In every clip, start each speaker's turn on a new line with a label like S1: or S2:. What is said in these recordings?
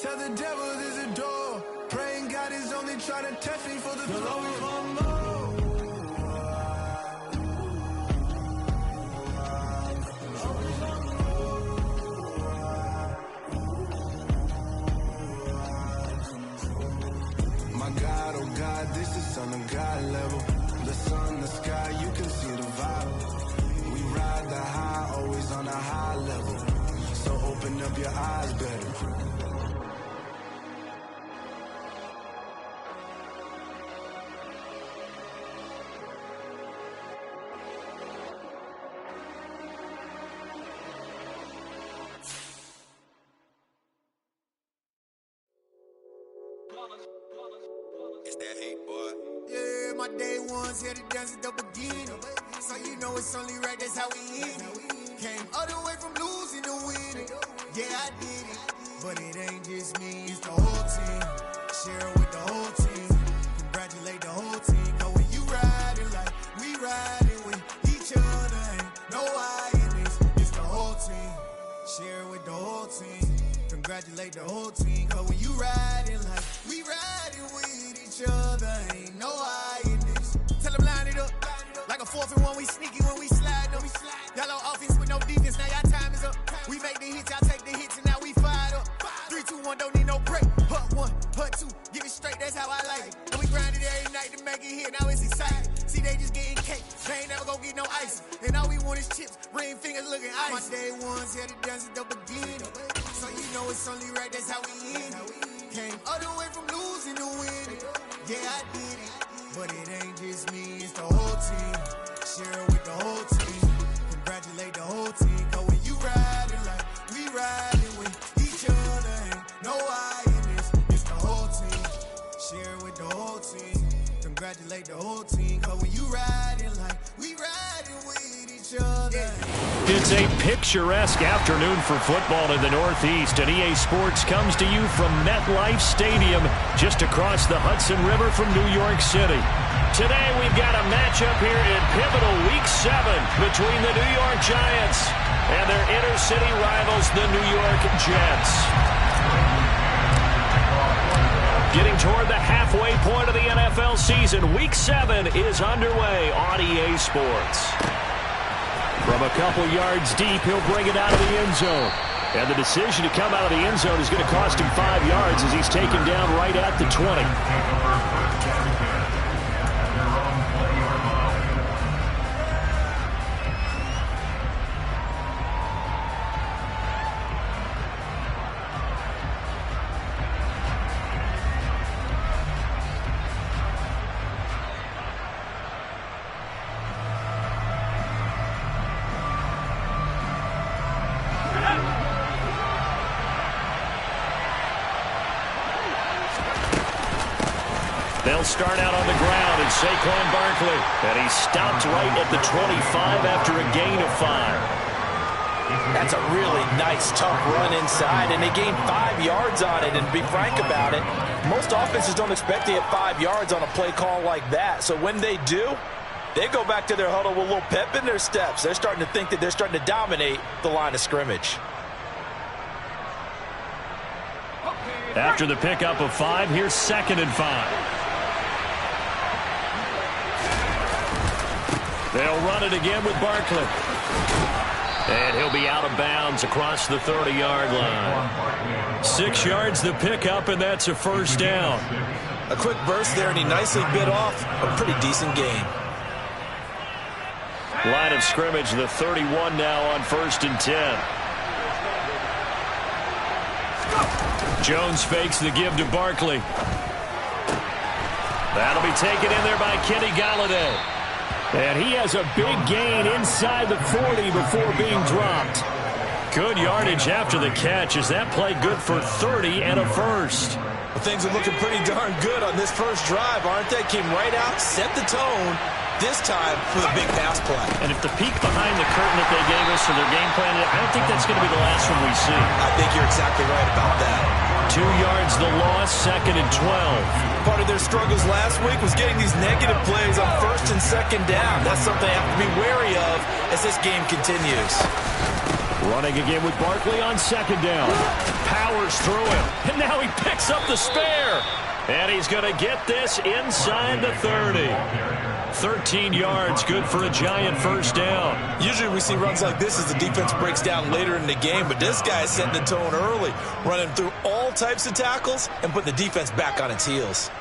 S1: Tell the devil there's a door. Praying God is only trying to test me for the glory. My God, oh God, this is on a God level. The sun, the sky, you can see the vibe. We ride the high, always on a high level. So open up your eyes better.
S2: It's that hate, boy.
S3: Yeah, my day ones here to dance at the beginning. So you know it's only right, that's how we end it. Came all the way from losing to winning. Yeah, I did it. But it ain't just me, it's the whole team. Share it with the whole team. Congratulate the whole team. Cause when you riding like we riding with each other, ain't no I in this. It's the whole team. Share it with the whole team. Congratulate the whole team. Cause when you riding like we riding with each other, ain't no I in this. Tell them line it up. Like a 4th and 1, we sneaky when we slide up. Y'all on offense with no defense, now y'all time is up. We make the hits, y'all take the hits, and now we fired up. 3, 2, 1, don't need no break. Hut 1, hut 2, give it straight, that's how I like it. And we grind it every night to make it hit, now it's exciting. See, they just getting cake, they ain't never gonna get no ice. And all we want is chips, ring fingers looking ice. My day ones here to dance at the beginning. So you know it's only right, that's how we end it. Came all the way from losing to winning. Yeah, I did it. But it ain't just me, it's the whole team. Share it with the whole team. Congratulate the whole team. Cause when you riding like we riding with each other, ain't no I in this. It's the whole team. Share it with the whole team. Congratulate the whole team. Cause when you riding like we riding with each other.
S4: It's a picturesque afternoon for football in the Northeast, and EA Sports comes to you from MetLife Stadium, just across the Hudson River from New York City. Today we've got a matchup here in pivotal Week 7 between the New York Giants and their inner-city rivals, the New York Jets. Getting toward the halfway point of the NFL season, Week 7 is underway on EA Sports. From a couple yards deep, he'll bring it out of the end zone. And the decision to come out of the end zone is going to cost him 5 yards as he's taken down right at the 20. They'll start out on the ground, and Saquon Barkley. And he's stopped right at the 25 after a gain of 5.
S5: That's a really nice, tough run inside, and they gained 5 yards on it. And to be frank about it, most offenses don't expect to get 5 yards on a play call like that. So when they do, they go back to their huddle with a little pep in their steps. They're starting to think that they're starting to dominate the line of scrimmage.
S4: After the pickup of 5, here's 2nd and 5. They'll run it again with Barkley. And he'll be out of bounds across the 30-yard line. 6 yards the pickup, and that's a first down.
S5: A quick burst there, and he nicely bit off a pretty decent gain.
S4: Line of scrimmage, the 31 now on 1st and 10. Jones fakes the give to Barkley. That'll be taken in there by Kenny Golladay. And he has a big gain inside the 40 before being dropped. Good yardage after the catch. Is that play good for 30 and a first?
S5: Well, things are looking pretty darn good on this first drive, aren't they? Came right out, set the tone, this time for the big pass play.
S4: And if the peek behind the curtain that they gave us for their game plan, I don't think that's going to be the last one we see.
S5: I think you're exactly right about that.
S4: 2 yards the loss, 2nd and 12.
S5: Part of their struggles last week was getting these negative plays on 1st and 2nd down. That's something they have to be wary of as this game continues.
S4: Running again with Barkley on second down. Powers through him. And now he picks up the spare. And he's going to get this inside the 30. 13 yards, good for a Giant first down.
S5: Usually we see runs like this as the defense breaks down later in the game, but this guy is setting the tone early, running through all types of tackles and putting the defense back on its heels.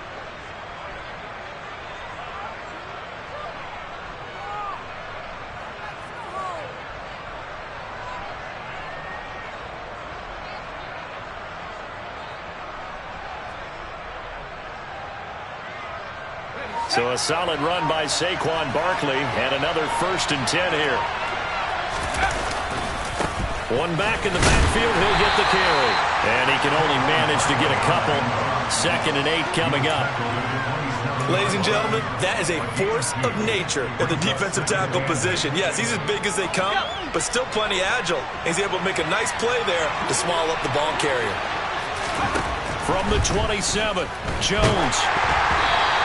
S4: So a solid run by Saquon Barkley, and another 1st and 10 here. One back in the backfield, he'll get the carry. And he can only manage to get a couple. 2nd and 8 coming up.
S5: Ladies and gentlemen, that is a force of nature in the defensive tackle position. Yes, he's as big as they come, but still plenty agile. He's able to make a nice play there to swallow up the ball carrier.
S4: From the 27, Jones.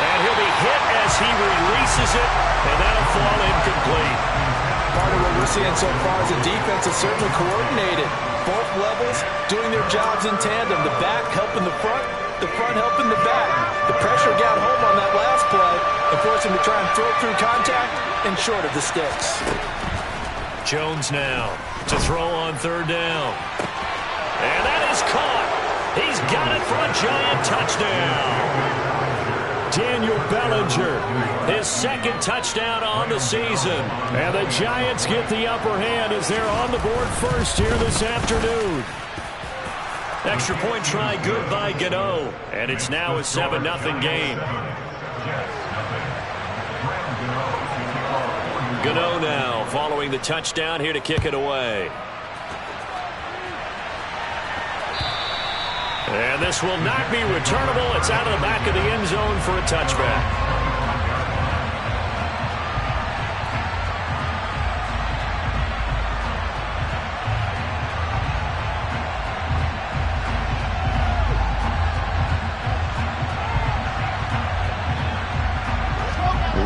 S4: And he'll be hit as he releases it, and that'll fall incomplete.
S5: Part of what we're seeing so far is the defense is certainly coordinated. Both levels doing their jobs in tandem. The back helping the front helping the back. The pressure got home on that last play and forced him to try and throw through contact and short of the sticks.
S4: Jones now to throw on 3rd down. And that is caught. He's got it for a Giant touchdown. Daniel Bellinger, his 2nd touchdown on the season. And the Giants get the upper hand as they're on the board first here this afternoon. Extra point try good by Gano. And it's now a 7-0 game. Gano now following the touchdown here to kick it away. And this will not be returnable. It's out of the back of the end zone for a touchback.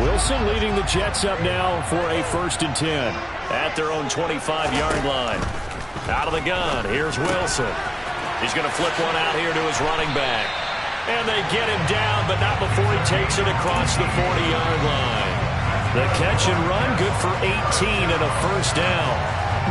S4: Wilson leading the Jets up now for a 1st and 10 at their own 25-yard line. Out of the gun, here's Wilson. He's going to flip one out here to his running back. And they get him down, but not before he takes it across the 40-yard line. The catch and run, good for 18 and a 1st down.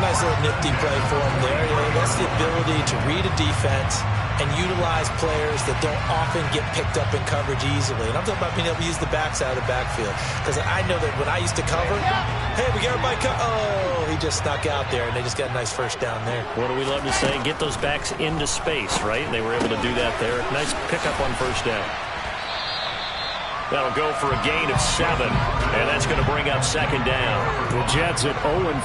S5: Nice little nifty play for him there. That's the ability to read a defense and utilize players that don't often get picked up in coverage easily. And I'm talking about being able to use the backside of the backfield. Because I know that when I used to cover, hey, we got everybody he just snuck out there, and they just got a nice 1st down there.
S4: What do we love to say? Get those backs into space, right? They were able to do that there. Nice pickup on 1st down. That'll go for a gain of 7, and that's going to bring up 2nd down. The Jets at 0-5,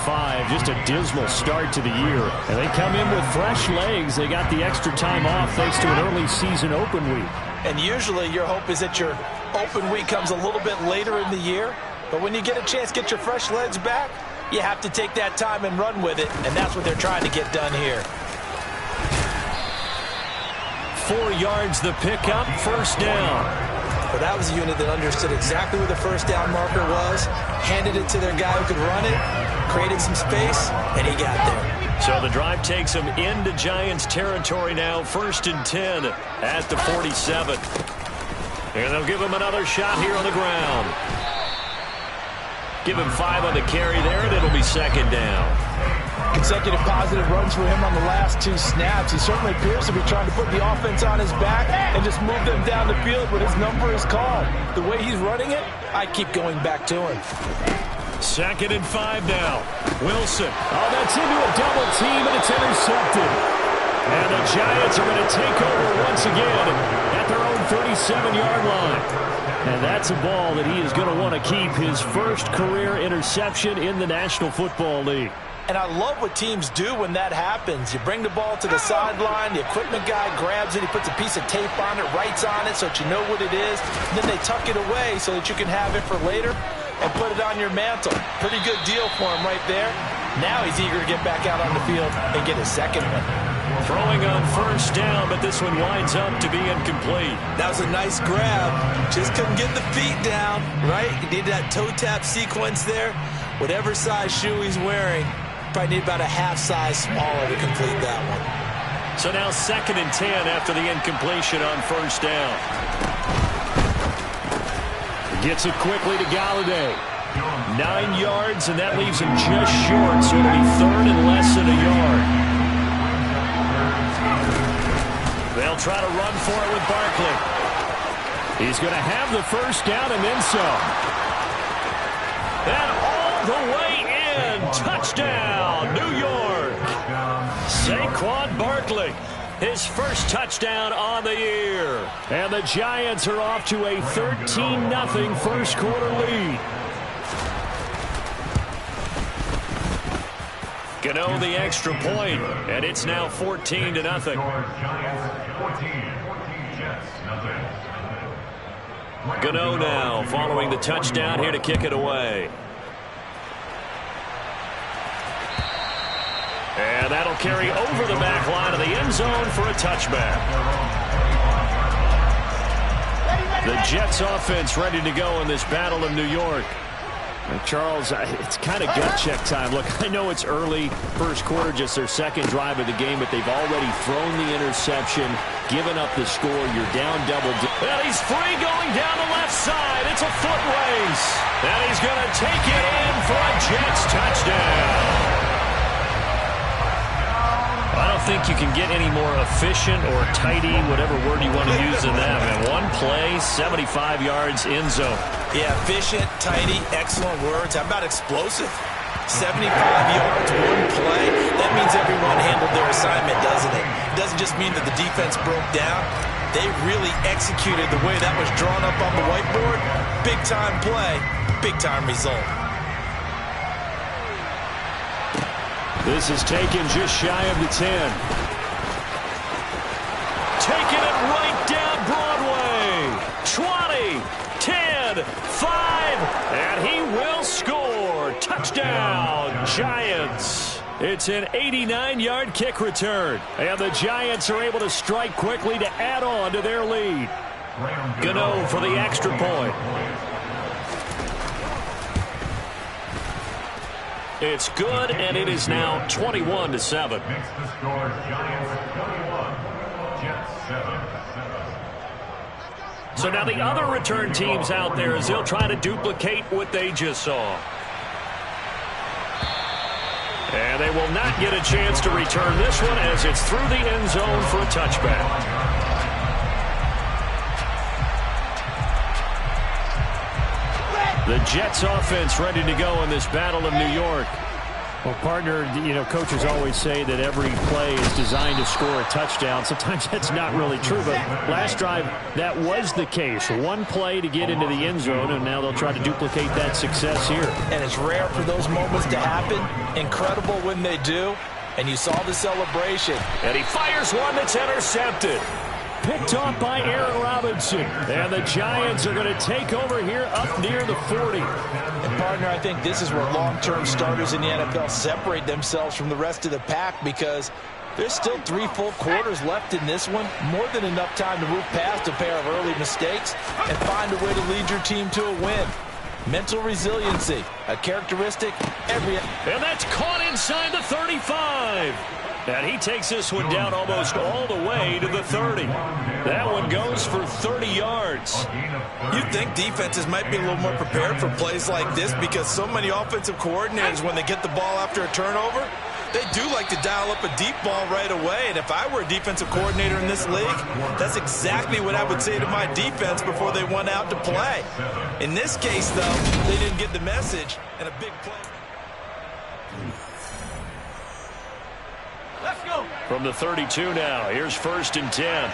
S4: just a dismal start to the year. And they come in with fresh legs. They got the extra time off thanks to an early season open week.
S5: And usually your hope is that your open week comes a little bit later in the year. But when you get a chance to get your fresh legs back, you have to take that time and run with it. And that's what they're trying to get done here.
S4: 4 yards the pickup, 1st down.
S5: Well, that was a unit that understood exactly where the 1st down marker was, handed it to their guy who could run it, created some space, and he got there.
S4: So the drive takes him into Giants territory now, 1st and 10 at the 47. And they'll give him another shot here on the ground. Give him 5 on the carry there, and it'll be 2nd down.
S5: Consecutive positive runs for him on the last 2 snaps. He certainly appears to be trying to put the offense on his back and just move them down the field when his number is called. The way he's running it, I keep going back to him.
S4: 2nd and 5 now. Wilson. Oh, that's into a double team, and it's intercepted. And the Giants are going to take over once again at their own 37-yard line. And that's a ball that he is going to want to keep, his 1st career interception in the National Football League.
S5: And I love what teams do when that happens. You bring the ball to the sideline, the equipment guy grabs it, he puts a piece of tape on it, writes on it so that you know what it is, and then they tuck it away so that you can have it for later and put it on your mantle. Pretty good deal for him right there. Now he's eager to get back out on the field and get his 2nd one.
S4: Throwing on 1st down, but this one winds up to be incomplete.
S5: That was a nice grab. Just couldn't get the feet down, right? He did that toe tap sequence there. Whatever size shoe he's wearing, Probably need about a half size smaller to complete that one.
S4: So now 2nd and 10 after the incompletion on first down. Gets it quickly to Galladay. 9 yards, and that leaves him just short, so it'll be 3rd and less than a yard. They'll try to run for it with Barkley. He's going to have the first down and then some. And all the way in. Touchdown, New York. Saquon Barkley. His first touchdown on the year. And the Giants are off to a 13-0 first quarter lead. Gano the extra point, and it's now 14-0. Gano now following the touchdown here to kick it away. And that'll carry over the back line of the end zone for a touchback. The Jets offense ready to go in this battle of New York. Charles, it's kind of gut check time. Look, I know it's early, first quarter, just their second drive of the game, but they've already thrown the interception, given up the score. You're down double. And he's free going down the left side. It's a foot race. And he's going to take it in for a Jets touchdown. I don't think you can get any more efficient or tidy, whatever word you want to use in that. And one play, 75 yards, end zone.
S5: Yeah, efficient, tidy, excellent words. How about explosive? 75 yards, one play. That means everyone handled their assignment, doesn't it? It doesn't just mean that the defense broke down. They really executed the way that was drawn up on the whiteboard. Big-time play, big-time result.
S4: This is taken just shy of the 10. Taking it right down Broadway. 20, 10, 5, and he will score. Touchdown, Giants. It's an 89-yard kick return, and the Giants are able to strike quickly to add on to their lead. Gano for the extra point. It's good, and it is now 21-7.
S6: Makes the score Giants 21, Jets 7.
S4: So now the other return teams out there as they'll try to duplicate what they just saw. And they will not get a chance to return this one as it's through the end zone for a touchback. The Jets offense ready to go in this battle of New York.
S7: Well, partner, you know, coaches always say that every play is designed to score a touchdown. Sometimes that's not really true, but last drive, that was the case. One play to get into the end zone, and now they'll try to duplicate that success here.
S5: And it's rare for those moments to happen. Incredible when they do. And you saw the celebration.
S4: And he fires one that's intercepted.
S7: Picked off by Aaron Robinson.
S4: And the Giants are going to take over here up near the 40.
S5: And, partner, I think this is where long-term starters in the NFL separate themselves from the rest of the pack because there's still 3 full quarters left in this one. More than enough time to move past a pair of early mistakes and find a way to lead your team to a win. Mental resiliency, a characteristic every...
S4: And that's caught inside the 35. And he takes this one down almost all the way to the 30. That one goes for 30 yards.
S5: You think defenses might be a little more prepared for plays like this because so many offensive coordinators, when they get the ball after a turnover, they do like to dial up a deep ball right away. And if I were a defensive coordinator in this league, that's exactly what I would say to my defense before they went out to play. In this case, though, they didn't get the message, and a big play.
S4: Let's go. From the 32 now, here's 1st and 10.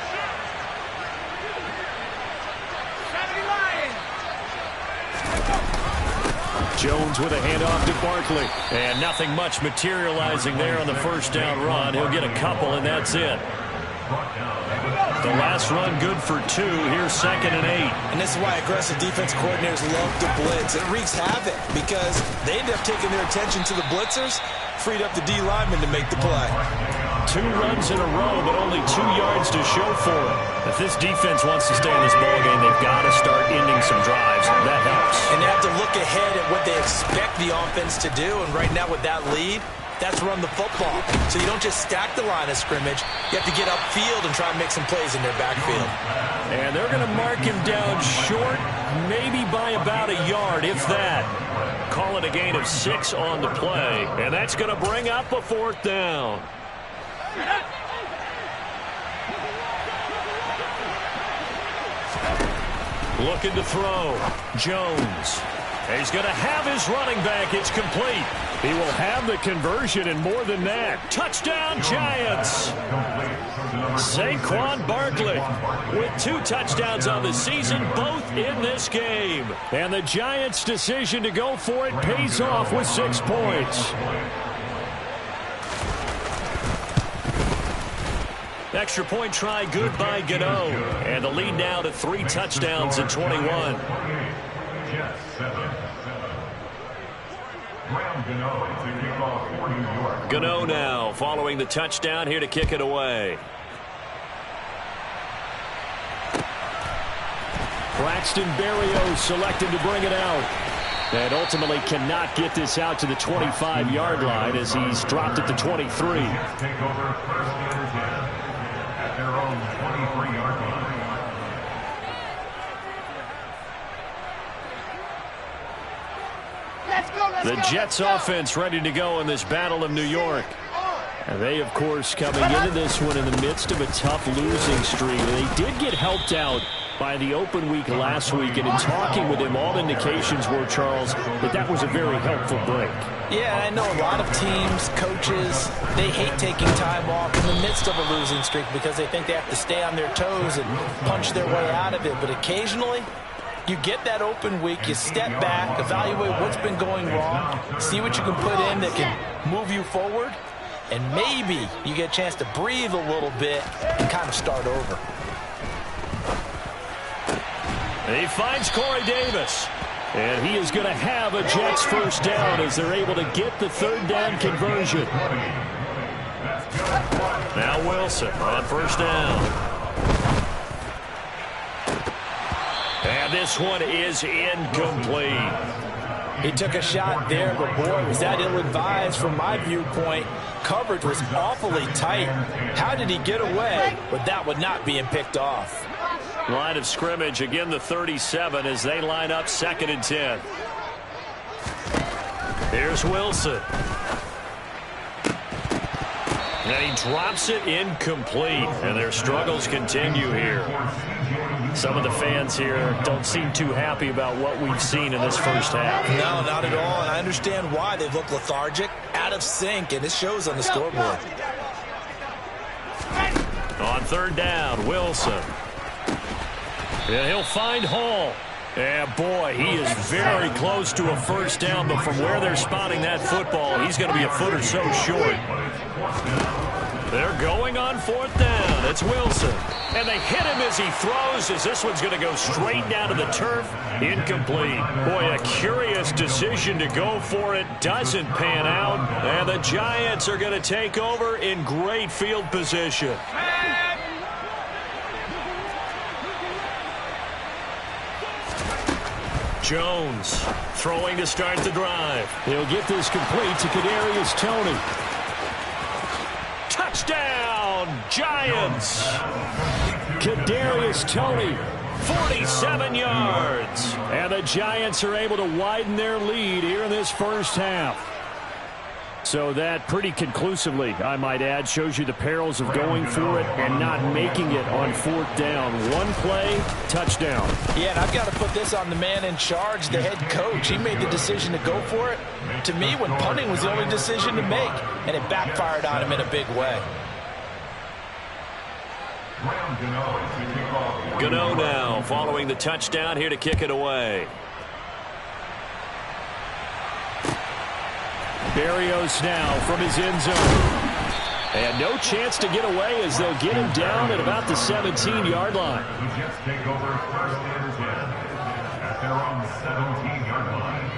S4: Jones with a handoff to Barkley. And nothing much materializing there on the first down run. He'll get a couple, and that's it. The last run good for 2. Here's 2nd and 8.
S5: And this is why aggressive defense coordinators love to blitz. It wreaks havoc because they end up taking their attention to the blitzers, freed up the D lineman to make the play.
S4: 2 runs in a row, but only 2 yards to show for it. If this defense wants to stay in this ballgame, they've got to start ending some drives. That helps.
S5: And they have to look ahead at what they expect the offense to do. And right now with that lead, That's run the football. So you don't just stack the line of scrimmage. You have to get upfield and try and make some plays in their backfield.
S7: And they're going to mark him down short, maybe by about a yard, if that. Call it a gain of 6 on the play. And that's going to bring up a 4th down. Looking to throw. Jones. He's going to have his running back. It's complete. He will have the conversion and more than that. Touchdown, Giants. Saquon Barkley with 2 touchdowns on the season, both in this game. And the Giants' decision to go for it pays off with 6 points. Extra point try good by Gano. And the lead now to 3 touchdowns and 21. Gano now following the touchdown here to kick it away. Braxton Berrios selected to bring it out. And ultimately cannot get this out to the 25-yard line as he's dropped at the 23.
S6: Take over first and 10 at their own 23-yard line.
S7: The Jets offense ready to go in this Battle of New York. And they, of course, coming into this one in the midst of a tough losing streak. They did get helped out by the open week last week, and in talking with him, all indications were, Charles, that was a very helpful break.
S5: Yeah, I know a lot of teams, coaches, they hate taking time off in the midst of a losing streak because they think they have to stay on their toes and punch their way out of it. But occasionally, you get that open week, you step back, evaluate what's been going wrong, see what you can put in that can move you forward, and maybe you get a chance to breathe a little bit and kind of start over.
S7: He finds Corey Davis. And he is going to have a Jets first down as they're able to get the 3rd down conversion. Now Wilson on first down. And this one is incomplete.
S5: He took a shot there, but boy, was that ill-advised from my viewpoint. Coverage was awfully tight. How did he get away with that one not being picked off?
S7: Line of scrimmage, again the 37 as they line up 2nd and 10. Here's Wilson. And he drops it incomplete. And their struggles continue here. Some of the fans here don't seem too happy about what we've seen in this first half.
S5: No, not at all. And I understand why. They look lethargic, out of sync, and it shows on the scoreboard.
S7: On 3rd down, Wilson. And he'll find Hall. And boy, he is very close to a first down, but from where they're spotting that football, he's going to be a foot or so short. They're going on 4th down. It's Wilson. And they hit him as he throws, as this one's going to go straight down to the turf. Incomplete. Boy, a curious decision to go for it. Doesn't pan out. And the Giants are going to take over in great field position. Jones throwing to start the drive. He'll get this complete to Kadarius Toney. Touchdown, Giants! Kadarius Toney, 47 yards. And the Giants are able to widen their lead here in this first half. So that pretty conclusively, I might add, shows you the perils of going for it and not making it on 4th down. One play, touchdown.
S5: Yeah, and I've got to put this on the man in charge, the head coach. He made the decision to go for it. To me, when punting was the only decision to make, and it backfired on him in a big way.
S7: Gano now following the touchdown here to kick it away. Berrios now from his end zone. And no chance to get away as they'll get him down at about the 17-yard line.
S6: The Jets take over first and 10 at their own 17-yard line.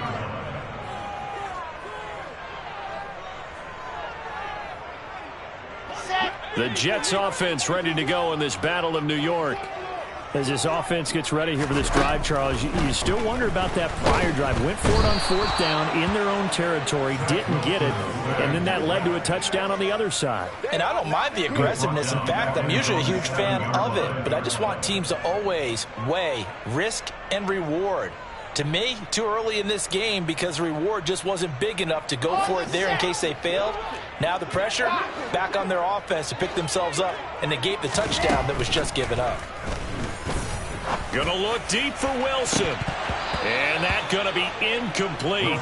S7: The Jets offense ready to go in this Battle of New York. As this offense gets ready here for this drive, Charles, you still wonder about that prior drive. Went for it on 4th down in their own territory, didn't get it, and then that led to a touchdown on the other side.
S5: And I don't mind the aggressiveness. In fact, I'm usually a huge fan of it, but I just want teams to always weigh risk and reward. To me, too early in this game because the reward just wasn't big enough to go for it there in case they failed. Now the pressure back on their offense to pick themselves up and negate the touchdown that was just given up.
S4: Gonna look deep for Wilson. And that's gonna be incomplete.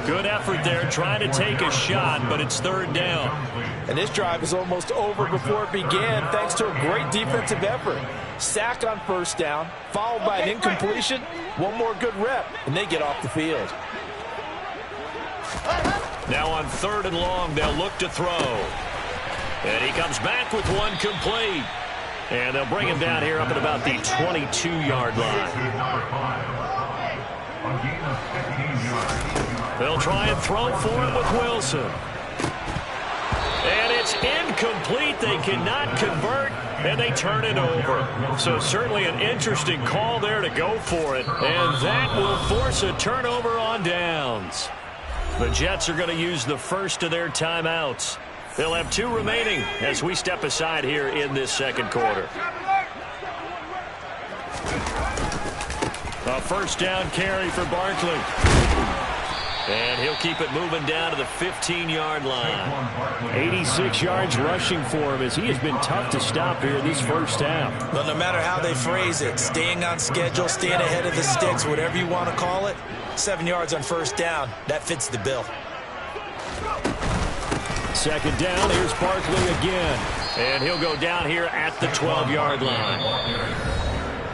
S4: Good effort there trying to take a shot, but it's 3rd down.
S5: And this drive is almost over before it began thanks to a great defensive effort. Sack on 1st down, followed by an incompletion. One more good rep, and they get off the field.
S4: Now on 3rd and long, they'll look to throw. And he comes back with one complete. And they'll bring him down here up at about the 22-yard line. They'll try and throw for him with Wilson. And it's incomplete. They cannot convert, and they turn it over. So certainly an interesting call there to go for it. And that will force a turnover on downs. The Jets are going to use the first of their timeouts. They'll have 2 remaining as we step aside here in this 2nd quarter. A 1st down carry for Barkley. And he'll keep it moving down to the 15-yard line. 86 yards rushing for him as he has been tough to stop here in this 1st half.
S5: Well, no matter how they phrase it, staying on schedule, staying ahead of the sticks, whatever you want to call it, 7 yards on 1st down, that fits the bill.
S7: 2nd down, here's Barkley again. And he'll go down here at the 12-yard line.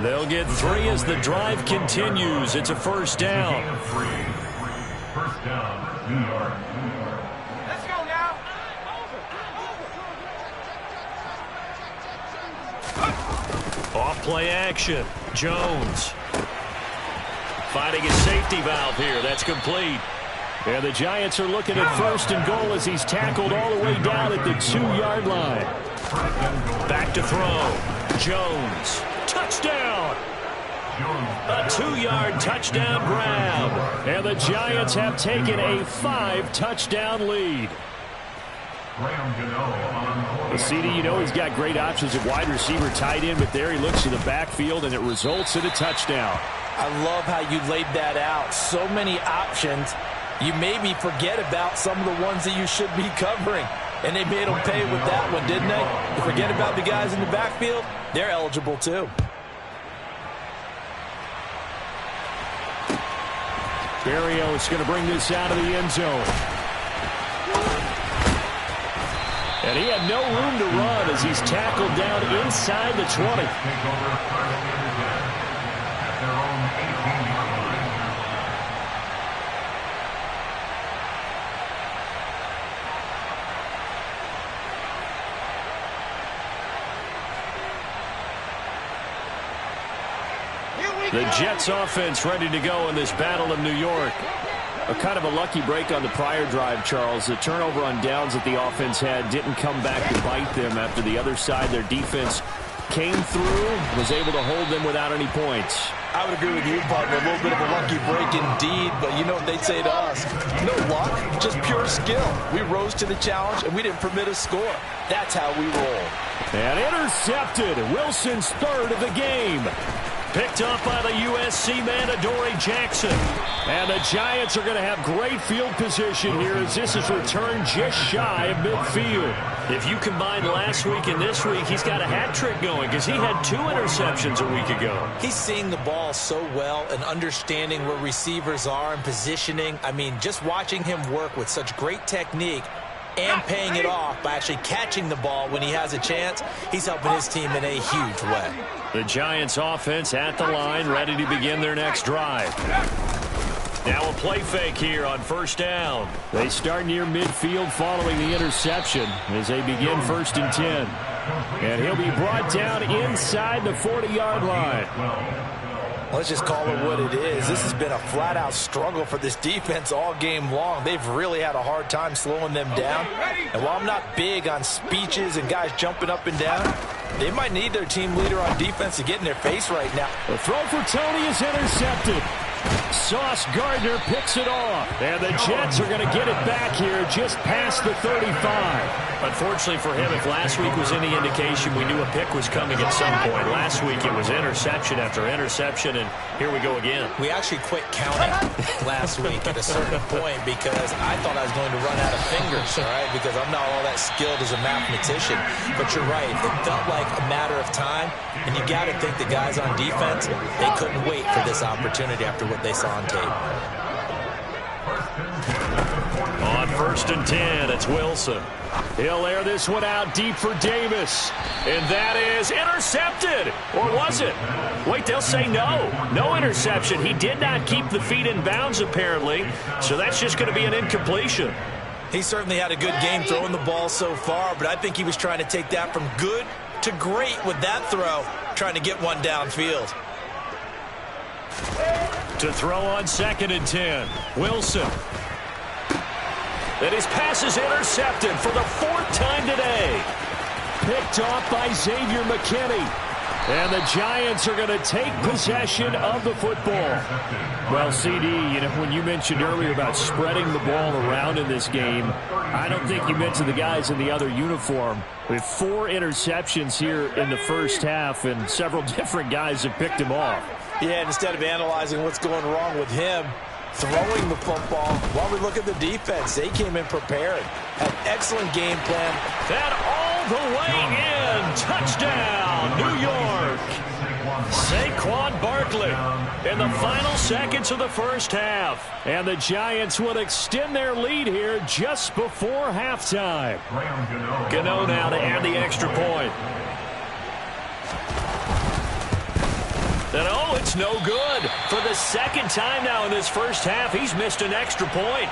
S7: They'll get 3 as the drive continues. It's a 1st down.
S6: 1st down, 2 yards.
S3: Let's go now.
S4: Off play action. Jones. Finding his safety valve here. That's complete.
S7: And the Giants are looking at 1st and goal as he's tackled all the way down at the 2-yard line.
S4: Back to throw. Jones. Touchdown. A 2-yard touchdown grab. And the Giants have taken a 5-touchdown lead.
S6: The
S7: CD, you know he's got great options at wide receiver, tight end, but there he looks to the backfield, and it results in a touchdown.
S5: I love how you laid that out. So many options. You made me forget about some of the ones that you should be covering. And they made them pay with that one, didn't they? You forget about the guys in the backfield, they're eligible too.
S7: Berrios going to bring this out of the end zone. And he had no room to run as he's tackled down inside the 20. The Jets offense ready to go in this Battle of New York. A kind of a lucky break on the prior drive, Charles. The turnover on downs that the offense had didn't come back to bite them after the other side. Their defense came through, was able to hold them without any points.
S5: I would agree with you, partner. A little bit of a lucky break indeed, but you know what they'd say to us. No luck, just pure skill. We rose to the challenge, and we didn't permit a score. That's how we roll.
S7: And intercepted. Wilson's 3rd of the game. Picked up by the USC man, Adoree Jackson. And the Giants are going to have great field position here as this is returned just shy of midfield. If you combine last week and this week, he's got a hat trick going because he had 2 interceptions a week ago.
S5: He's seeing the ball so well and understanding where receivers are and positioning. I mean, just watching him work with such great technique and paying it off by actually catching the ball when he has a chance, he's helping his team in a huge way.
S7: The Giants offense at the line, ready to begin their next drive. Now a play fake here on 1st down. They start near midfield following the interception as they begin 1st and 10. And he'll be brought down inside the 40-yard line.
S5: Let's just call it what it is. This has been a flat-out struggle for this defense all game long. They've really had a hard time slowing them down. And while I'm not big on speeches and guys jumping up and down, They might need their team leader on defense to get in their face right now.
S7: The throw for Tony is intercepted. Sauce Gardner picks it off. And the Jets are going to get it back here just past the 35.
S4: Unfortunately for him, if last week was any indication, we knew a pick was coming at some point. Last week it was interception after interception, and here we go again.
S5: We actually quit counting last week at a certain point because I thought I was going to run out of fingers, all right, because I'm not all that skilled as a mathematician. But you're right. It felt like a matter of time, and you got to think the guys on defense, they couldn't wait for this opportunity after what they saw on tape.
S4: On 1st and 10, it's Wilson.
S7: He'll air this one out deep for Davis.
S4: And that is intercepted. Or was it? Wait, they'll say no. No interception. He did not keep the feet in bounds, apparently. So that's just going to be an incompletion.
S5: He certainly had a good game throwing the ball so far, but I think he was trying to take that from good to great with that throw, trying to get one downfield.
S4: To throw on 2nd and 10, Wilson. And his pass is intercepted for the 4th time today.
S7: Picked off by Xavier McKinney. And the Giants are going to take possession of the football. Well, CD, you know, when you mentioned earlier about spreading the ball around in this game, I don't think you mentioned the guys in the other uniform. We have 4 interceptions here in the first half, and several different guys have picked him off.
S5: Yeah, and instead of analyzing what's going wrong with him, throwing the football, while we look at the defense, they came in prepared. Had excellent game plan.
S4: That all the way in. Touchdown, New York. Saquon Barkley in the final seconds of the first half.
S7: And the Giants will extend their lead here just before halftime.
S4: Gano now to add the extra point. And oh, it's no good. For the 2nd time now in this first half, he's missed an extra point.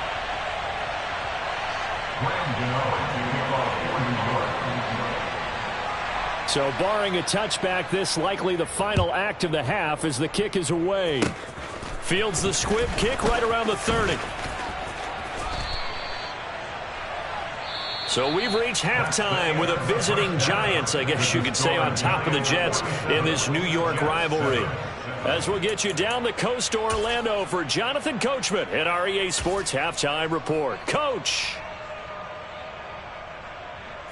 S7: So barring a touchback, this likely the final act of the half as the kick is away.
S4: Fields the squib kick right around the 30. So we've reached halftime with a visiting Giants, I guess you could say, on top of the Jets in this New York rivalry. As we'll get you down the coast to Orlando for Jonathan Coachman at our EA Sports Halftime Report. Coach!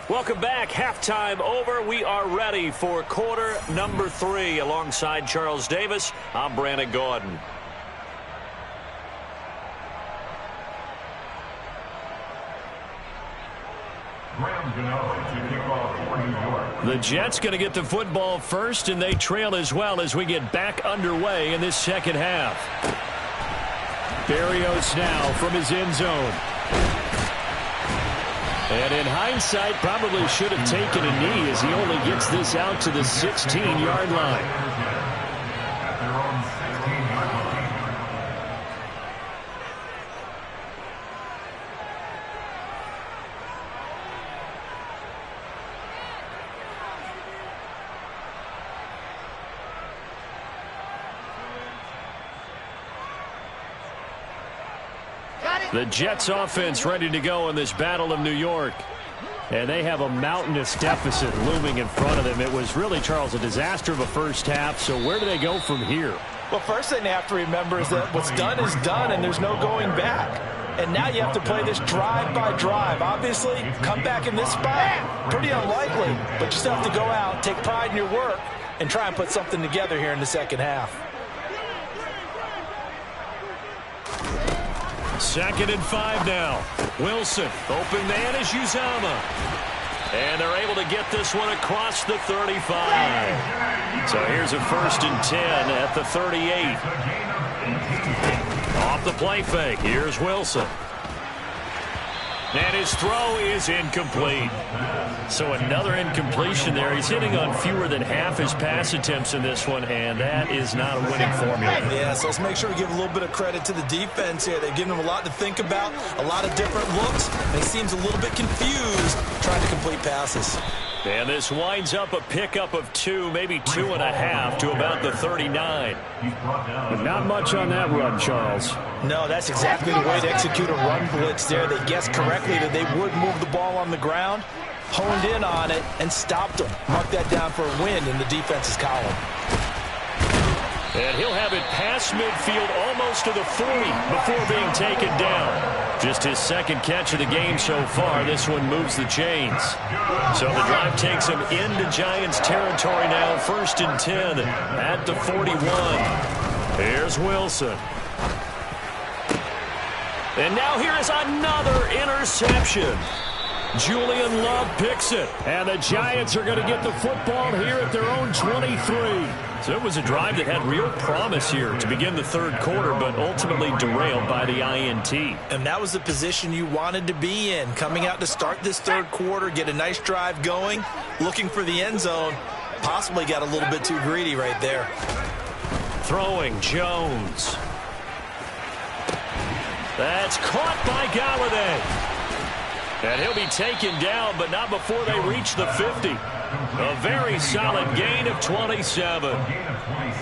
S4: Welcome back. Halftime over. We are ready for quarter number 3. Alongside Charles Davis, I'm Brandon Gordon. The Jets going to get the football first, and they trail as well as we get back underway in this second half.
S7: Berrios now from his end zone. And in hindsight, probably should have taken a knee as he only gets this out to the 16-yard line. The Jets offense ready to go in this Battle of New York. And they have a mountainous deficit looming in front of them. It was really, Charles, a disaster of a first half. So where do they go from here?
S5: Well, first thing they have to remember is that what's done is done, and there's no going back. And now you have to play this drive by drive. Obviously, come back in this spot, pretty unlikely. But you still have to go out, take pride in your work, and try and put something together here in the second half.
S4: 2nd and 5 now. Wilson, open man is Uzama. And they're able to get this one across the 35. So here's a 1st and 10 at the 38. Off the play fake, here's Wilson. And his throw is incomplete. So another incompletion there. He's hitting on fewer than half his pass attempts in this one, and that is not a winning formula.
S5: Yeah, so let's make sure we give a little bit of credit to the defense here. They've given him a lot to think about, a lot of different looks, and he seems a little bit confused trying to complete passes.
S4: And this winds up a pickup of 2, maybe 2.5 to about the 39.
S7: But not much on that run, Charles.
S5: No, that's exactly the way to execute a run blitz there. They guessed correctly that they would move the ball on the ground. honed in on it and stopped him. Mark that down for a win in the defense's column.
S4: And he'll have it past midfield almost to the 40 before being taken down. Just his second catch of the game so far. This one moves the chains. So the drive takes him into Giants territory now. 1st and 10 at the 41. Here's Wilson. And now here is another interception. Julian Love picks it. And the Giants are going to get the football here at their own 23. So it was a drive that had real promise here to begin the third quarter, but ultimately derailed by the INT.
S5: And that was the position you wanted to be in. Coming out to start this third quarter, get a nice drive going, looking for the end zone. Possibly got a little bit too greedy right there.
S4: Throwing Jones. That's caught by Galladay. And he'll be taken down, but not before they reach the 50. A very solid gain of 27.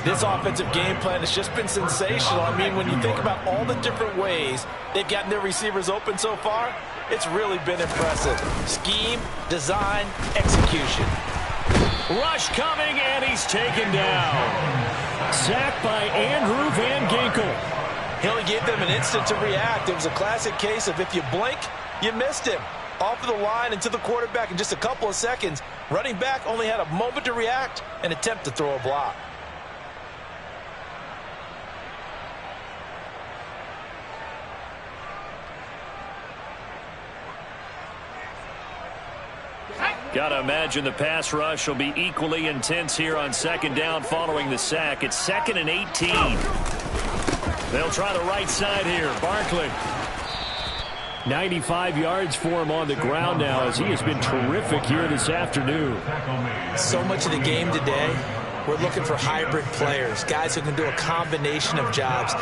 S5: This offensive game plan has just been sensational. I mean, when you think about all the different ways they've gotten their receivers open so far, it's really been impressive. Scheme, design, execution.
S4: Rush coming, and he's taken down. Sacked by Andrew Van Ginkel.
S5: He only gave them an instant to react. It was a classic case of if you blink, you missed him. Off of the line and to the quarterback in just a couple of seconds. Running back only had a moment to react and attempt to throw a block.
S4: Got to imagine the pass rush will be equally intense here on 2nd down following the sack. It's 2nd and 18. They'll try the right side here. Barkley. 95 yards for him on the ground now as he has been terrific here this afternoon.
S5: So much of the game today, we're looking for hybrid players, guys who can do a combination of jobs.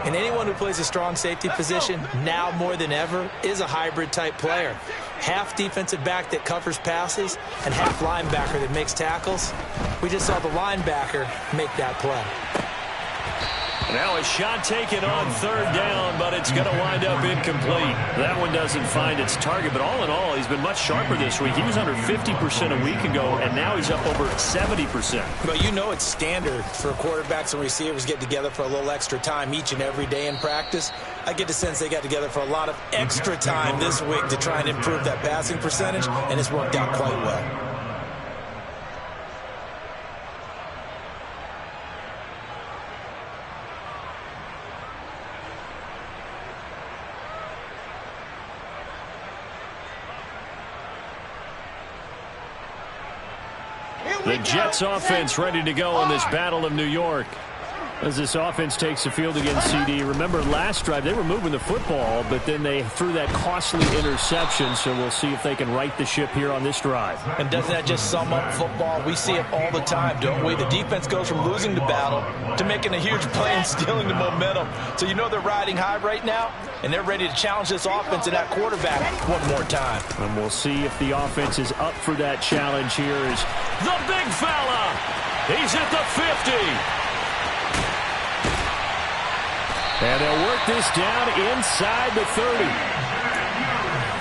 S5: And anyone who plays a strong safety position, now more than ever, is a hybrid type player. Half defensive back that covers passes and half linebacker that makes tackles. We just saw the linebacker make that play.
S4: Now a shot taken on 3rd down, but it's going to wind up incomplete. That one doesn't find its target, but all in all, he's been much sharper this week. He was under 50% a week ago, and now he's up over 70%.
S5: But you know it's standard for quarterbacks and receivers get together for a little extra time each and every day in practice. I get the sense they got together for a lot of extra time this week to try and improve that passing percentage, and it's worked out quite well.
S4: The Jets offense ready to go in this Battle of New York. As this offense takes the field against CD. Remember last drive they were moving the football, but then they threw that costly interception, so we'll see if they can right the ship here on this drive.
S5: And doesn't that just sum up football? We see it all the time, don't we? The defense goes from losing the battle to making a huge play and stealing the momentum. So you know they're riding high right now, and they're ready to challenge this offense and that quarterback one more time.
S4: And we'll see if the offense is up for that challenge. Here is the big fella. He's at the 50. And they'll work this down inside the 30.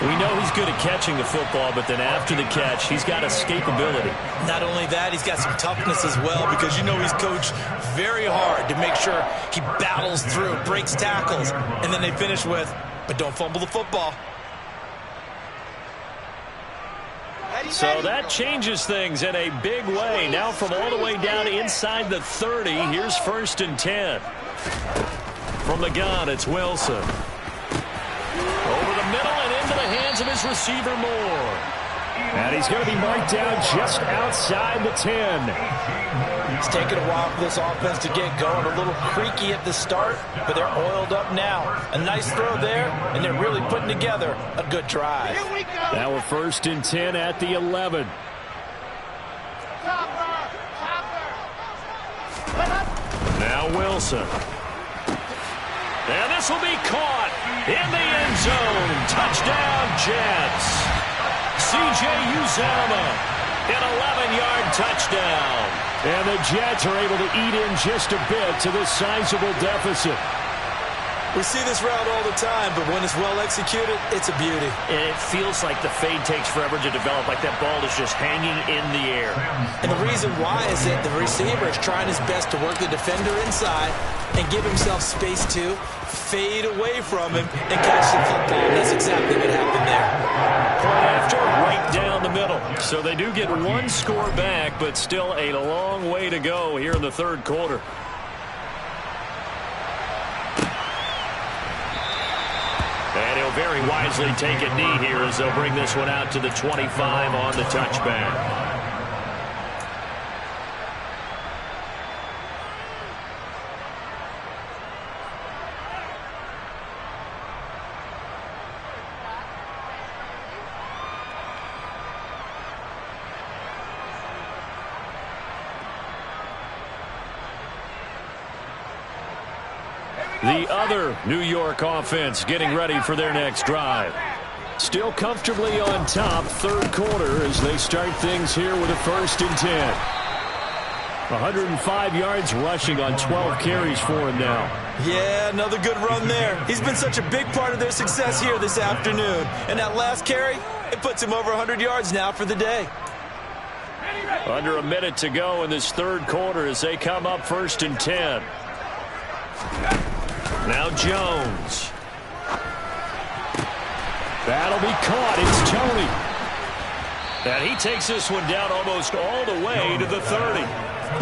S4: We know he's good at catching the football, but then after the catch, he's got escapability.
S5: Not only that, he's got some toughness as well, because you know he's coached very hard to make sure he battles through, breaks tackles, and then they finish with, but don't fumble the football.
S4: So that changes things in a big way. Now from all the way down inside the 30, here's 1st and 10. From the gun, it's Wilson. Over the middle and into the hands of his receiver, Moore. And he's going to be marked down just outside the 10.
S5: It's taken a while for this offense to get going. A little creaky at the start, but they're oiled up now. A nice throw there, and they're really putting together a good drive.
S4: Now a 1st and 10 at the 11. Now Wilson. And this will be caught in the end zone. Touchdown, Jets. C.J. Uzomah, an 11-yard touchdown. And the Jets are able to eat in just a bit to this sizable deficit.
S5: We see this route all the time, but when it's well executed, it's a beauty.
S4: And it feels like the fade takes forever to develop, like that ball is just hanging in the air.
S5: And the reason why is that the receiver is trying his best to work the defender inside and give himself space to fade away from him and catch the football. And that's exactly what happened there.
S4: Point after, right down the middle. So they do get one score back, but still a long way to go here in the third quarter. And he'll very wisely take a knee here as they'll bring this one out to the 25 on the touchback. The other New York offense getting ready for their next drive. Still comfortably on top, third quarter, as they start things here with a 1st and 10. 105 yards rushing on 12 carries for him now.
S5: Yeah, another good run there. He's been such a big part of their success here this afternoon. And that last carry, it puts him over 100 yards now for the day.
S4: Under a minute to go in this third quarter as they come up 1st and 10. Now Jones. That'll be caught. It's Tony. And he takes this one down almost all the way to the 30.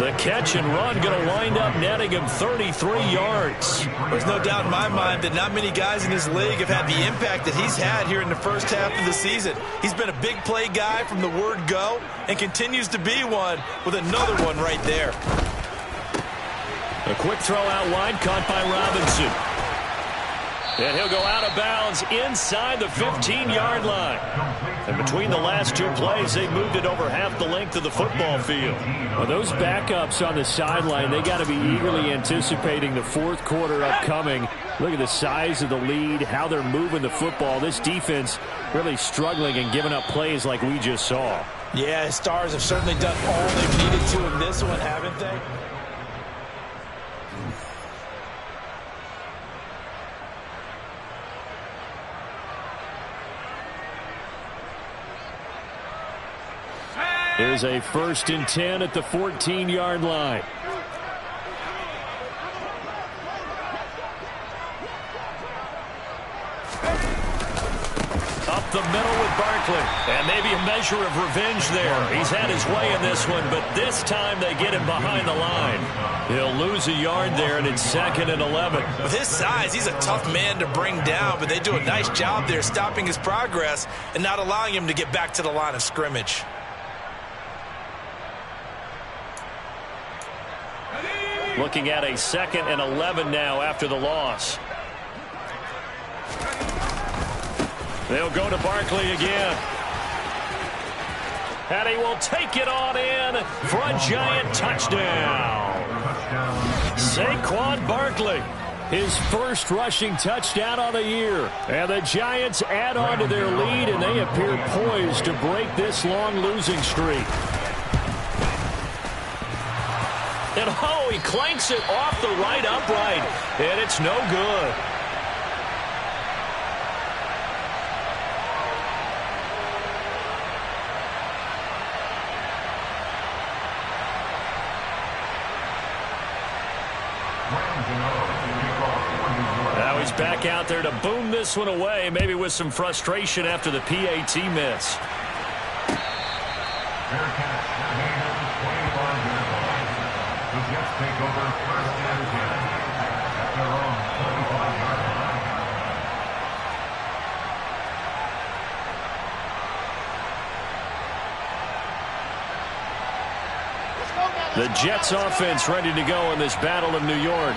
S4: The catch and run going to wind up netting him 33 yards.
S5: There's no doubt in my mind that not many guys in this league have had the impact that he's had here in the first half of the season. He's been a big play guy from the word go and continues to be one with another one right there.
S4: A quick throw out wide, caught by Robinson. And he'll go out of bounds inside the 15-yard line. And between the last two plays, they moved it over half the length of the football field.
S7: Well, those backups on the sideline, they got to be eagerly anticipating the fourth quarter upcoming. Look at the size of the lead, how they're moving the football. This defense really struggling and giving up plays like we just saw.
S5: Yeah, his Stars have certainly done all they've needed to in this one, haven't they?
S7: Here's a 1st and 10 at the 14-yard line.
S4: Up the middle with Barkley. And maybe a measure of revenge there. He's had his way in this one, but this time they get him behind the line. He'll lose a yard there, and it's 2nd and 11.
S5: With his size, he's a tough man to bring down, but they do a nice job there stopping his progress and not allowing him to get back to the line of scrimmage.
S4: Looking at a 2nd and 11 now after the loss. They'll go to Barkley again. And he will take it on in for a giant touchdown. Saquon Barkley, his first rushing touchdown on the year. And the Giants add on to their lead, and they appear poised to break this long losing streak. And oh, he clanks it off the right upright, and it's no good. Now he's back out there to boom this one away, maybe with some frustration after the PAT miss.
S6: Take over 1st and 10 at their own 25-yard line.
S4: The Jets offense ready to go in this battle of New York.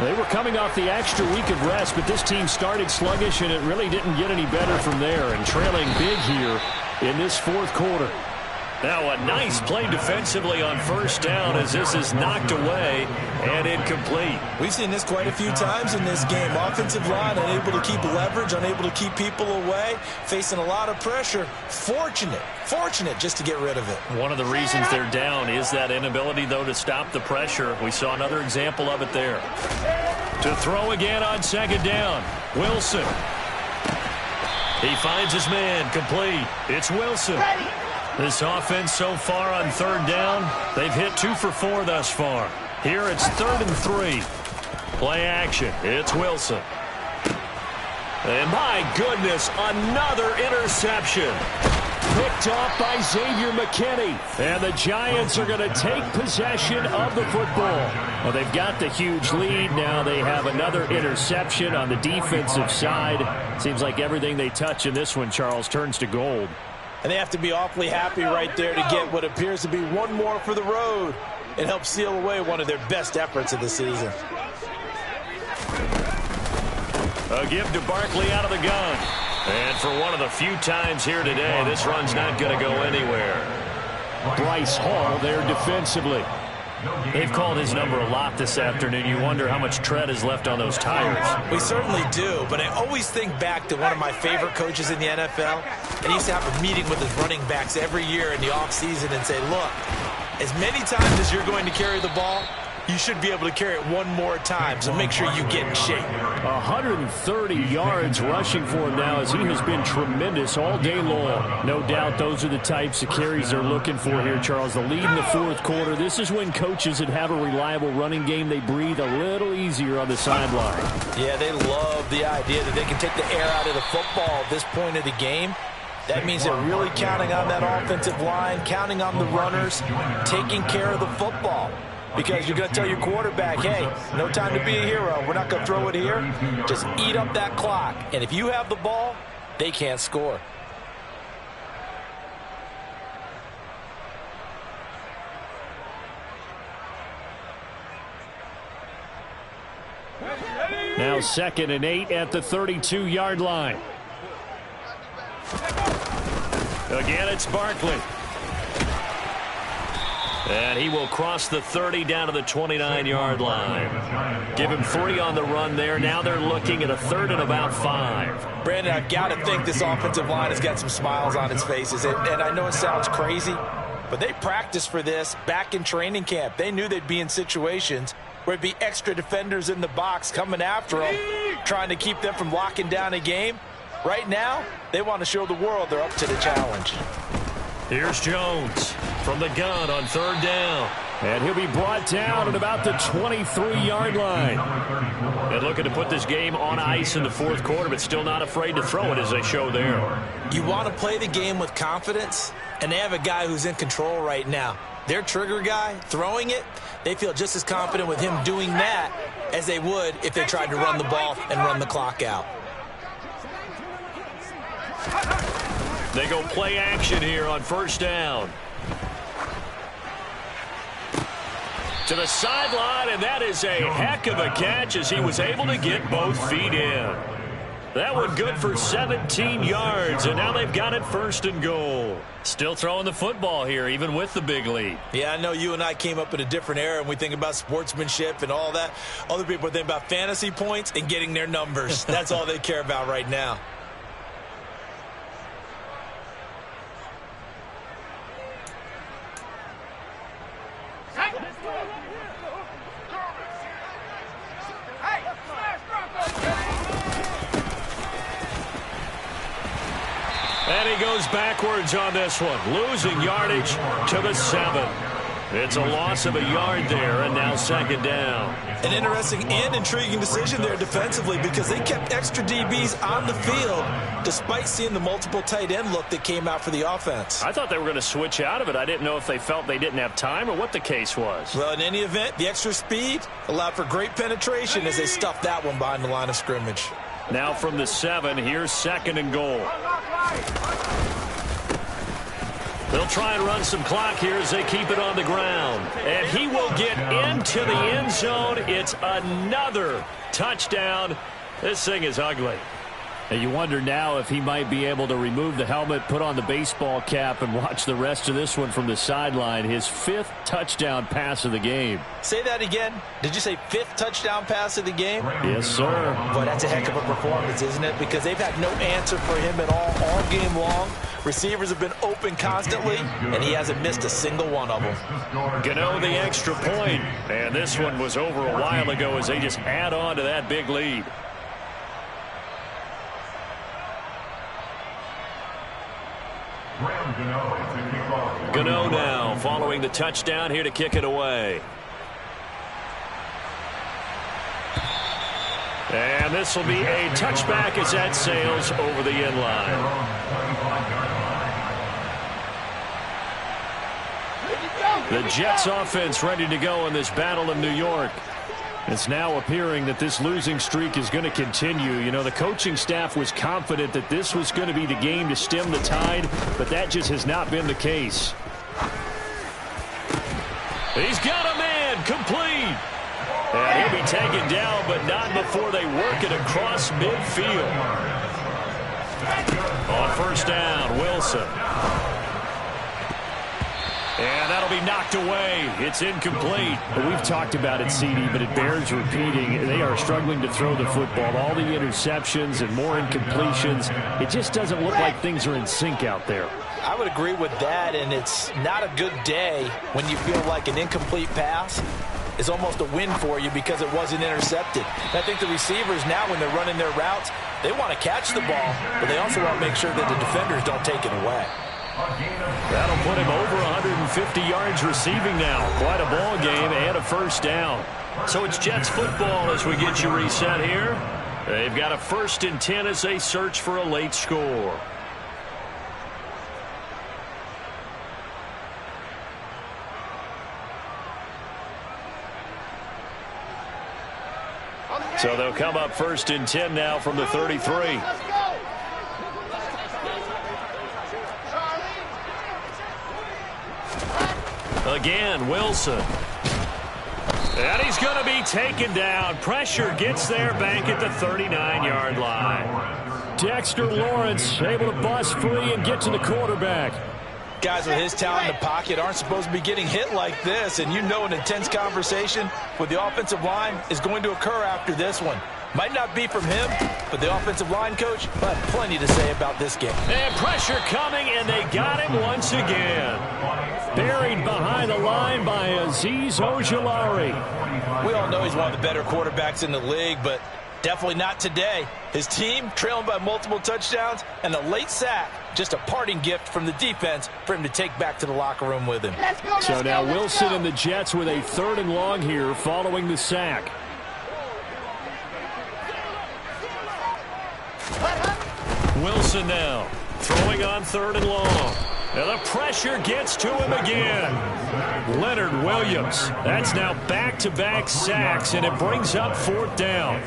S4: They were coming off the extra week of rest, but this team started sluggish, and it really didn't get any better from there, and trailing big here in this fourth quarter. Now a nice play defensively on 1st down as this is knocked away and incomplete.
S5: We've seen this quite a few times in this game. Offensive line unable to keep leverage, unable to keep people away, facing a lot of pressure. Fortunate just to get rid of it.
S4: One of the reasons they're down is that inability, though, to stop the pressure. We saw another example of it there. To throw again on second down. Wilson. He finds his man, complete. It's Wilson. This offense so far on third down, they've hit 2 for 4 thus far. Here it's 3rd and 3. Play action. It's Wilson. And my goodness, another interception. Picked off by Xavier McKinney. And the Giants are going to take possession of the football. Well, they've got the huge lead. Now they have another interception on the defensive side. Seems like everything they touch in this one, Charles, turns to gold.
S5: And they have to be awfully happy right there to get what appears to be one more for the road. It helps seal away one of their best efforts of the season.
S4: A give to Barkley out of the gun. And for one of the few times here today, this run's not going to go anywhere.
S7: Bryce Hall there defensively.
S4: They've called his number a lot this afternoon. You wonder how much tread is left on those tires.
S5: We certainly do, but I always think back to one of my favorite coaches in the NFL, and he used to have a meeting with his running backs every year in the offseason and say, look, as many times as you're going to carry the ball, you should be able to carry it one more time, so make sure you get in shape.
S7: 130 yards rushing for him now as he has been tremendous all day long. No doubt those are the types of carries they're looking for here, Charles. The lead in the fourth quarter. This is when coaches that have a reliable running game, they breathe a little easier on the sideline.
S5: Yeah, they love the idea that they can take the air out of the football at this point of the game. That means they're really counting on that offensive line, counting on the runners, taking care of the football. Because you're going to tell your quarterback, hey, no time to be a hero. We're not going to throw it here. Just eat up that clock. And if you have the ball, they can't score.
S7: Now 2nd and 8 at the 32-yard line.
S4: Again, it's Barkley. And he will cross the 30 down to the 29-yard line. Give him 3 on the run there. Now they're looking at a 3rd and about 5.
S5: Brandon, I've got to think this offensive line has got some smiles on its faces. And I know it sounds crazy, but they practiced for this back in training camp. They knew they'd be in situations where there'd be extra defenders in the box coming after them, trying to keep them from locking down a game. Right now, they want to show the world they're up to the challenge.
S4: Here's Jones from the gun on 3rd down.
S7: And he'll be brought down at about the 23-yard line.
S4: And looking to put this game on ice in the fourth quarter, but still not afraid to throw it as they show there.
S5: You want to play the game with confidence, and they have a guy who's in control right now. Their trigger guy, throwing it, they feel just as confident with him doing that as they would if they tried to run the ball and run the clock out.
S4: They go play action here on 1st down. To the sideline, and that is a heck of a catch as he was able to get both feet in. That one good for 17 yards, and now they've got it 1st and goal. Still throwing the football here, even with the big lead.
S5: Yeah, I know you and I came up in a different era, and we think about sportsmanship and all that. Other people think about fantasy points and getting their numbers. That's all they care about right now.
S4: And he goes backwards on this one, losing yardage to the 7. It's a loss of a yard there, and now 2nd down.
S5: An interesting and intriguing decision there defensively because they kept extra DBs on the field despite seeing the multiple tight end look that came out for the offense.
S4: I thought they were going to switch out of it. I didn't know if they felt they didn't have time or what the case was.
S5: Well, in any event, the extra speed allowed for great penetration as they stuffed that one behind the line of scrimmage.
S4: Now from the 7, here's 2nd and goal. They'll try and run some clock here as they keep it on the ground. And he will get into the end zone. It's another touchdown. This thing is ugly.
S7: And you wonder now if he might be able to remove the helmet, put on the baseball cap, and watch the rest of this one from the sideline. His 5th touchdown pass of the game.
S5: Say that again. Did you say 5th touchdown pass of the game?
S7: Yes, sir.
S5: Boy, that's a heck of a performance, isn't it? Because they've had no answer for him at all game long. Receivers have been open constantly, and he hasn't missed a single one of them.
S4: Gano the extra point, and this one was over a while ago as they just add on to that big lead. Gano now following the touchdown here to kick it away. And this will be a touchback as that sails over the end line. The Jets offense ready to go in this battle in New York. It's now appearing that this losing streak is going to continue. You know, the coaching staff was confident that this was going to be the game to stem the tide, but that just has not been the case. He's got a man complete. And he'll be taken down, but not before they work it across midfield. On first down, Wilson. And that'll be knocked away. It's incomplete. We've talked about it, CD, but it bears repeating. They are struggling to throw the football. All the interceptions and more incompletions. It just doesn't look like things are in sync out there.
S5: I would agree with that, and it's not a good day when you feel like an incomplete pass is almost a win for you because it wasn't intercepted. And I think the receivers now, when they're running their routes, they want to catch the ball, but they also want to make sure that the defenders don't take it away.
S4: That'll put him over 150 yards receiving now. Quite a ball game and a first down. So it's Jets football as we get you reset here. They've got a 1st and 10 as they search for a late score. So they'll come up 1st and 10 now from the 33. Again, Wilson. And he's going to be taken down. Pressure gets there back at the 39-yard line. Dexter Lawrence able to bust free and get to the quarterback.
S5: Guys with his talent in the pocket aren't supposed to be getting hit like this, and you know an intense conversation with the offensive line is going to occur after this one. Might not be from him, but the offensive line coach will have plenty to say about this game.
S4: And pressure coming, and they got him once again. Buried behind the line by Azeez Ojulari.
S5: We all know he's one of the better quarterbacks in the league, but definitely not today. His team trailing by multiple touchdowns and a late sack. Just a parting gift from the defense for him to take back to the locker room with him.
S4: So now Wilson and the Jets with a 3rd and long here following the sack. Wilson now throwing on 3rd and long. And the pressure gets to him again. Leonard Williams. That's now back-to-back sacks, and it brings up 4th down.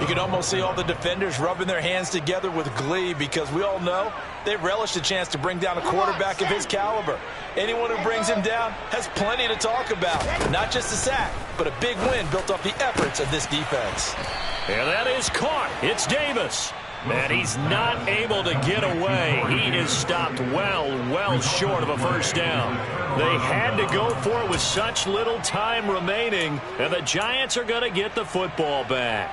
S5: You can almost see all the defenders rubbing their hands together with glee because we all know they relish the chance to bring down a quarterback of his caliber. Anyone who brings him down has plenty to talk about. Not just a sack, but a big win built off the efforts of this defense.
S4: And that is caught. It's Davis. And he's not able to get away. He is stopped well short of a first down. They had to go for it with such little time remaining, and the Giants are going to get the football back.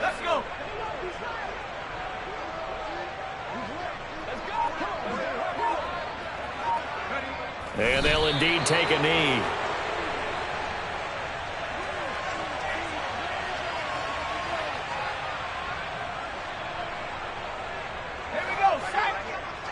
S3: Let's go.
S4: And they'll indeed take a knee.